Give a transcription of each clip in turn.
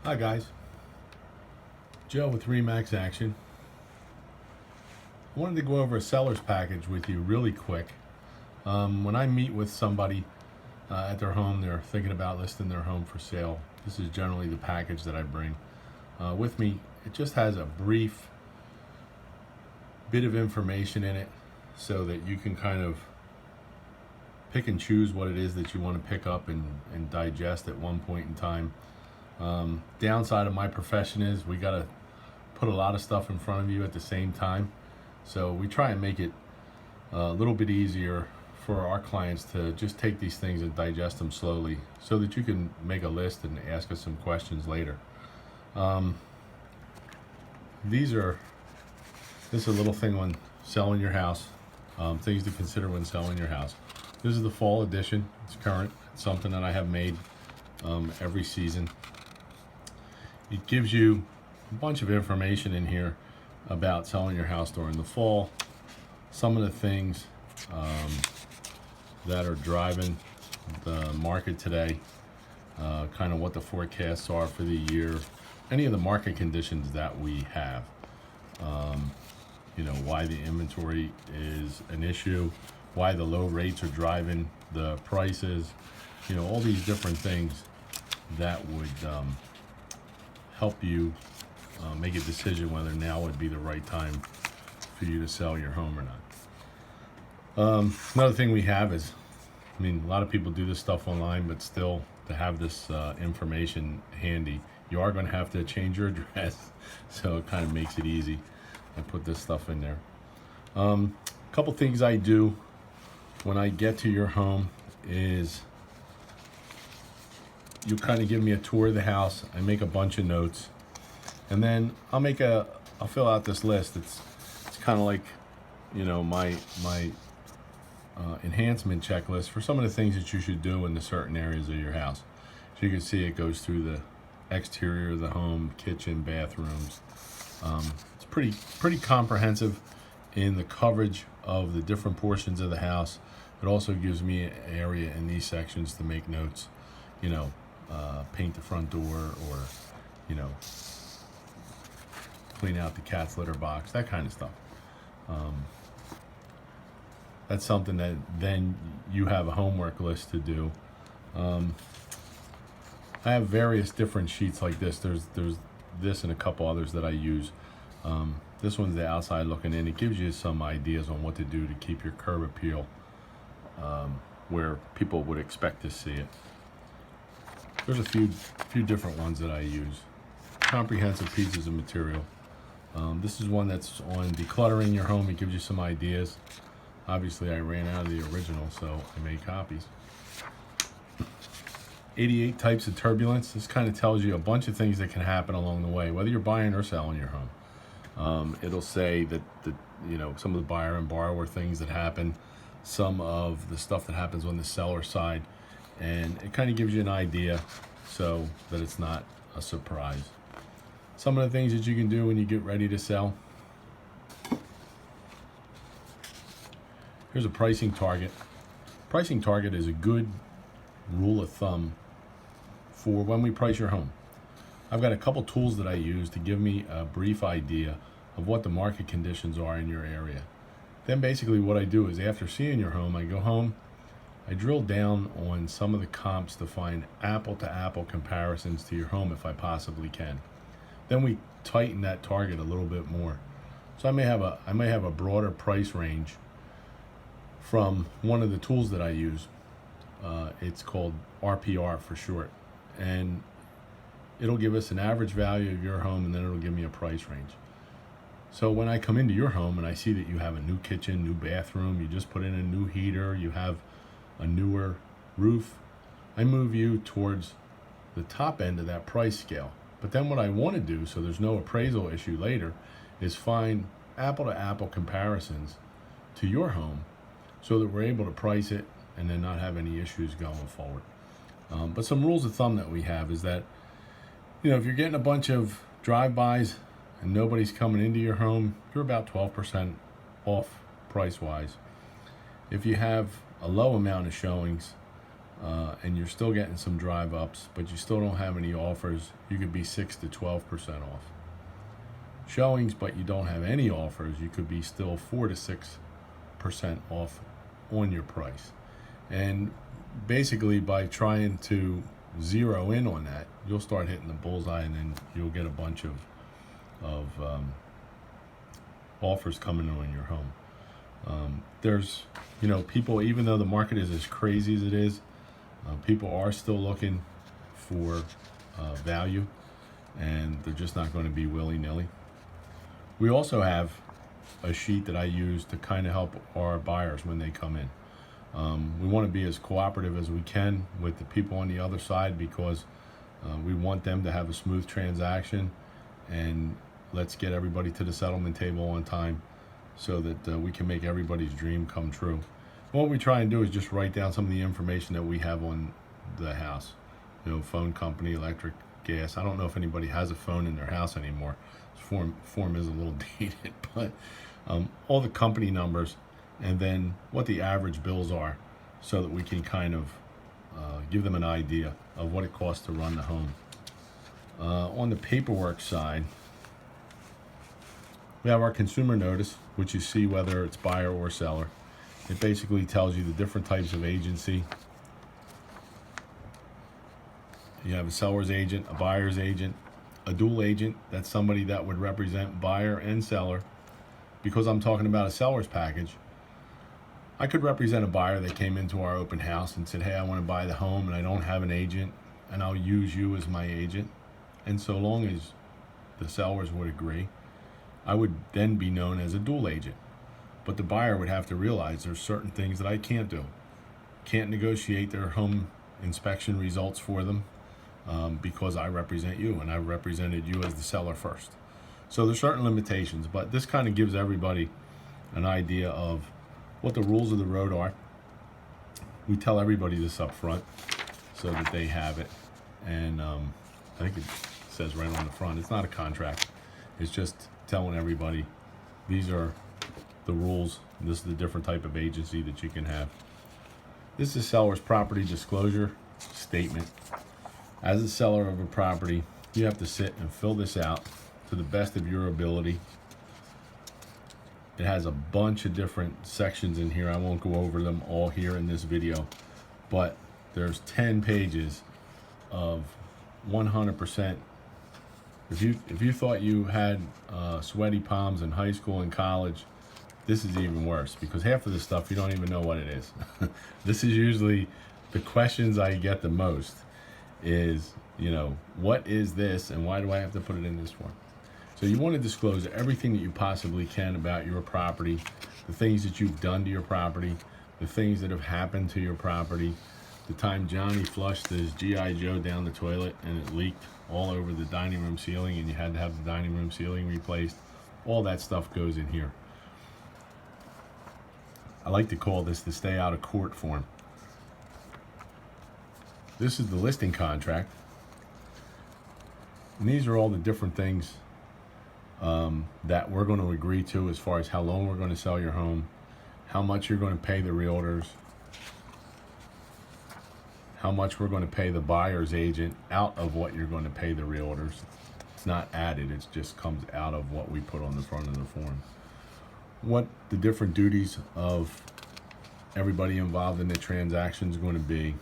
Hi guys, Joe with Remax Action. I wanted to go over a seller's package with you really quick. When I meet with somebody at their home, they're thinking about listing their home for sale. This is generally the package that I bring with me. It just has a brief bit of information in it so that you can kind of pick and choose what it is that you want to pick up and digest at one point in time. Downside of my profession is we got to put a lot of stuff in front of you at the same time. So we try and make it a little bit easier for our clients to just take these things and digest them slowly so that you can make a list and ask us some questions later. This is a little thing on selling your house, things to consider when selling your house. This is the fall edition. It's current. It's something that I have made every season. It gives you a bunch of information in here about selling your house during the fall, some of the things that are driving the market today, kind of what the forecasts are for the year, any of the market conditions that we have, why the inventory is an issue, why the low rates are driving the prices, all these different things that would help you make a decision whether now would be the right time for you to sell your home or not. Another thing we have is, a lot of people do this stuff online, but still to have this information handy, you are going to have to change your address, so it kind of makes it easy. I put this stuff in there. A couple things I do when I get to your home is you kind of give me a tour of the house. I make a bunch of notes, and then I'll fill out this list. It's kind of like, my enhancement checklist for some of the things that you should do in the certain areas of your house. So you can see it goes through the exterior of the home, kitchen, bathrooms. It's pretty comprehensive in the coverage of the different portions of the house. It also gives me an area in these sections to make notes, paint the front door, or clean out the cat's litter box, that kind of stuff. That's something that then you have a homework list to do. I have various different sheets like this. There's this and a couple others that I use. This one's the outside looking in. It gives you some ideas on what to do to keep your curb appeal where people would expect to see it. There's a few different ones that I use. Comprehensive pieces of material. This is one that's on decluttering your home. It gives you some ideas. Obviously, I ran out of the original, so I made copies. 88 types of turbulence. This kind of tells you a bunch of things that can happen along the way, whether you're buying or selling your home. It'll say that some of the buyer and borrower things that happen, some of the stuff that happens on the seller side, and it kind of gives you an idea so that it's not a surprise. Some of the things that you can do when you get ready to sell. Here's a pricing target. Pricing target is a good rule of thumb for when we price your home. I've got a couple tools that I use to give me a brief idea of what the market conditions are in your area. Then basically what I do is, after seeing your home, I go home, I drill down on some of the comps to find apple-to-apple comparisons to your home if I possibly can. Then we tighten that target a little bit more. So I may have a broader price range from one of the tools that I use. It's called RPR for short, and it'll give us an average value of your home, and then it'll give me a price range. So when I come into your home and I see that you have a new kitchen, new bathroom, you just put in a new heater, you have a newer roof, I move you towards the top end of that price scale. But then what I want to do, so there's no appraisal issue later, is find apple-to-apple comparisons to your home so that we're able to price it and then not have any issues going forward. But some rules of thumb that we have is that, if you're getting a bunch of drive-bys and nobody's coming into your home, you're about 12% off price-wise. If you have a low amount of showings, and you're still getting some drive ups, but you still don't have any offers, you could be 6 to 12% off. Showings, but you don't have any offers, you could be still 4 to 6% off on your price. And basically, by trying to zero in on that, you'll start hitting the bullseye, and then you'll get a bunch of offers coming on your home. There's, people, even though the market is as crazy as it is, people are still looking for value, and they're just not going to be willy-nilly. We also have a sheet that I use to kind of help our buyers when they come in. We want to be as cooperative as we can with the people on the other side, because we want them to have a smooth transaction, and let's get everybody to the settlement table on time so that we can make everybody's dream come true. What we try and do is just write down some of the information that we have on the house. Phone company, electric, gas. I don't know if anybody has a phone in their house anymore. This form is a little dated, but all the company numbers, and then what the average bills are, so that we can kind of give them an idea of what it costs to run the home. On the paperwork side, we have our consumer notice, which you see whether it's buyer or seller. It basically tells you the different types of agency. You have a seller's agent, a buyer's agent, a dual agent. That's somebody that would represent buyer and seller. Because I'm talking about a seller's package, I could represent a buyer that came into our open house and said, hey, I want to buy the home and I don't have an agent, and I'll use you as my agent. And so long as the sellers would agree, I would then be known as a dual agent. But the buyer would have to realize there's certain things that I can't do. Can't negotiate their home inspection results for them because I represent you, and I represented you as the seller first. So there's certain limitations, but this kind of gives everybody an idea of what the rules of the road are. We tell everybody this up front so that they have it. And I think it says right on the front, it's not a contract. It's just telling everybody these are the rules. This is the different type of agency that you can have. This is seller's property disclosure statement. As a seller of a property, you have to sit and fill this out to the best of your ability. It has a bunch of different sections in here. I won't go over them all here in this video, but there's 10 pages of 100%. If you thought you had sweaty palms in high school and college, this is even worse, because half of this stuff you don't even know what it is. This is usually the questions I get the most is, what is this and why do I have to put it in this form? So you want to disclose everything that you possibly can about your property, the things that you've done to your property, the things that have happened to your property, the time Johnny flushed his G.I. Joe down the toilet and it leaked all over the dining room ceiling and you had to have the dining room ceiling replaced. All that stuff goes in here. I like to call this the stay out of court form. This is the listing contract. And these are all the different things that we're going to agree to as far as how long we're going to sell your home, how much you're going to pay the realtors, how much we're going to pay the buyer's agent out of what you're going to pay the realtors. It's not added, it just comes out of what we put on the front of the form. What the different duties of everybody involved in the transaction is going to be.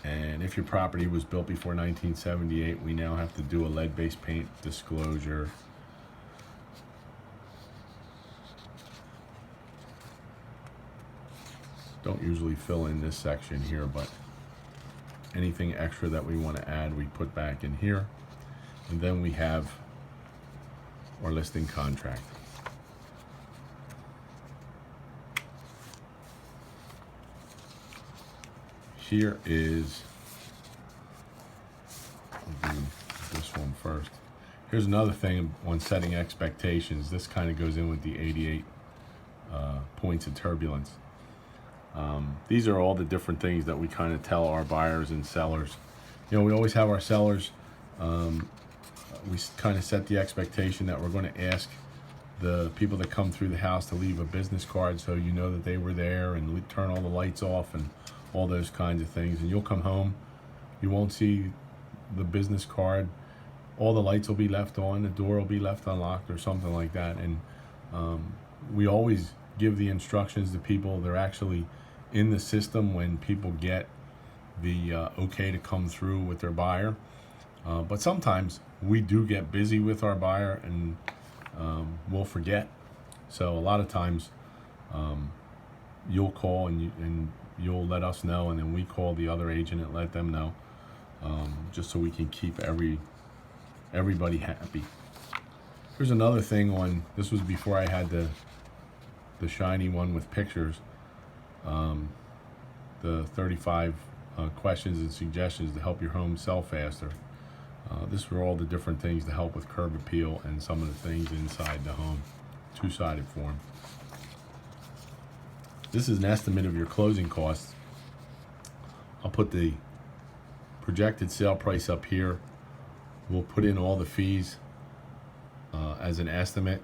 And if your property was built before 1978, we now have to do a lead-based paint disclosure. Don't usually fill in this section here, but anything extra that we want to add, we put back in here. And then we have our listing contract. Here is, I'll do this one first. Here's another thing on setting expectations. This kind of goes in with the 88 points of turbulence. These are all the different things that we kind of tell our buyers and sellers. We always have our sellers, we kind of set the expectation that we're going to ask the people that come through the house to leave a business card so you know that they were there, and turn all the lights off and all those kinds of things. And you'll come home, you won't see the business card, all the lights will be left on, the door will be left unlocked or something like that. And we always give the instructions to people. They're actually in the system when people get the okay to come through with their buyer. But sometimes we do get busy with our buyer and we'll forget. So a lot of times you'll call and you'll let us know, and then we call the other agent and let them know, just so we can keep everybody happy. Here's another thing on, this was before I had the shiny one with pictures, the 35 questions and suggestions to help your home sell faster. This were all the different things to help with curb appeal and some of the things inside the home. Two-sided form. This is an estimate of your closing costs. I'll put the projected sale price up here. We'll put in all the fees as an estimate.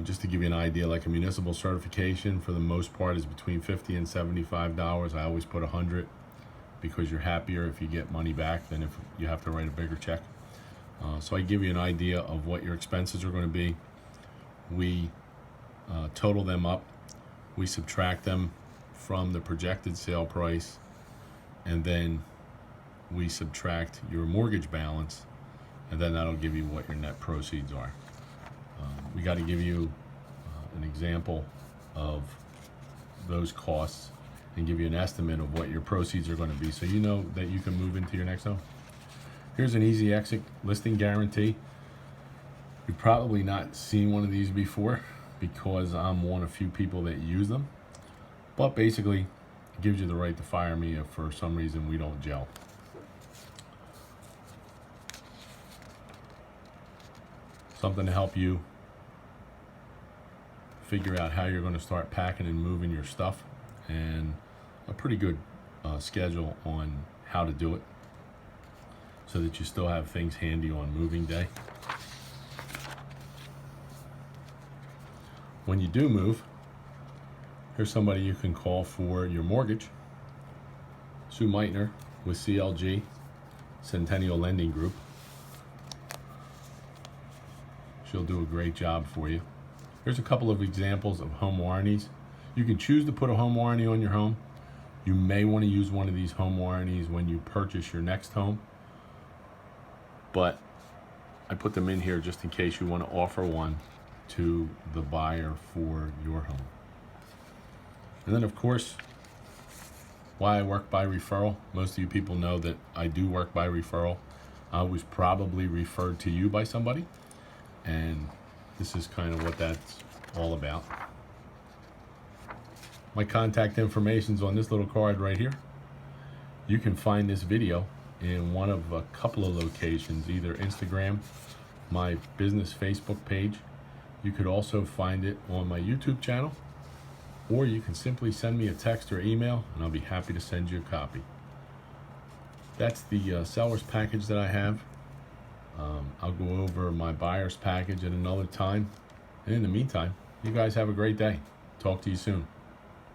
Just to give you an idea, like a municipal certification for the most part is between $50 and $75. I always put $100 because you're happier if you get money back than if you have to write a bigger check. So I give you an idea of what your expenses are going to be. We total them up. We subtract them from the projected sale price, and then we subtract your mortgage balance, and then that'll give you what your net proceeds are. We got to give you an example of those costs and give you an estimate of what your proceeds are going to be, so you know that you can move into your next home. Here's an easy exit listing guarantee. You've probably not seen one of these before because I'm one of few people that use them, but basically it gives you the right to fire me if for some reason we don't gel. Something to help you figure out how you're going to start packing and moving your stuff, and a pretty good schedule on how to do it so that you still have things handy on moving day. When you do move, here's somebody you can call for your mortgage. Sue Meitner with CLG, Centennial Lending Group. She'll do a great job for you. Here's a couple of examples of home warranties. You can choose to put a home warranty on your home. You may want to use one of these home warranties when you purchase your next home, but I put them in here just in case you want to offer one to the buyer for your home. And then of course, why I work by referral. Most of you people know that I do work by referral. I was probably referred to you by somebody, and this is kind of what that's all about. My contact information's on this little card right here. You can find this video in one of a couple of locations, either Instagram, my business Facebook page. You could also find it on my YouTube channel, or you can simply send me a text or email and I'll be happy to send you a copy. That's the seller's package that I have. I'll go over my buyer's package at another time. And in the meantime, you guys have a great day. Talk to you soon.